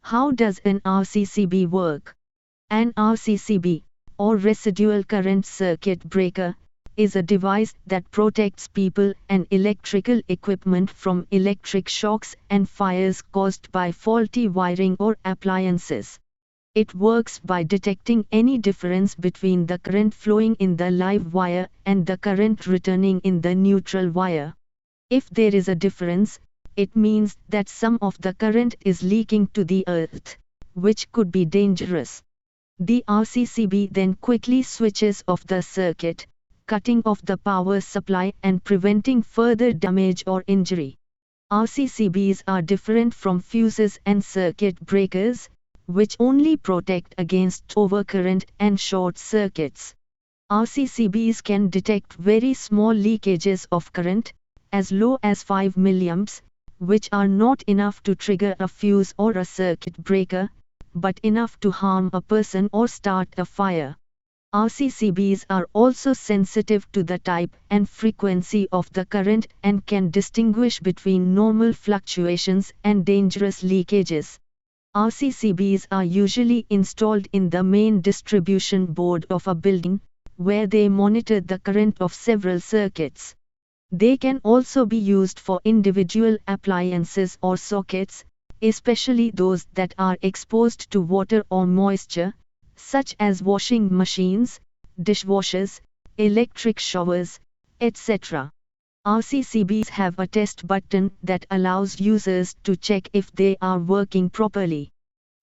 How does an RCCB work? An RCCB, or residual current circuit breaker, is a device that protects people and electrical equipment from electric shocks and fires caused by faulty wiring or appliances. It works by detecting any difference between the current flowing in the live wire and the current returning in the neutral wire. If there is a difference, it means that some of the current is leaking to the earth, which could be dangerous. The RCCB then quickly switches off the circuit, cutting off the power supply and preventing further damage or injury. RCCBs are different from fuses and circuit breakers, which only protect against overcurrent and short circuits. RCCBs can detect very small leakages of current, as low as 5 milliamps, which are not enough to trigger a fuse or a circuit breaker, but enough to harm a person or start a fire. RCCBs are also sensitive to the type and frequency of the current and can distinguish between normal fluctuations and dangerous leakages. RCCBs are usually installed in the main distribution board of a building, where they monitor the current of several circuits. They can also be used for individual appliances or sockets, especially those that are exposed to water or moisture, such as washing machines, dishwashers, electric showers, etc. RCCBs have a test button that allows users to check if they are working properly.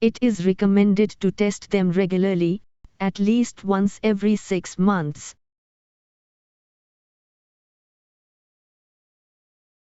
It is recommended to test them regularly, at least once every 6 months.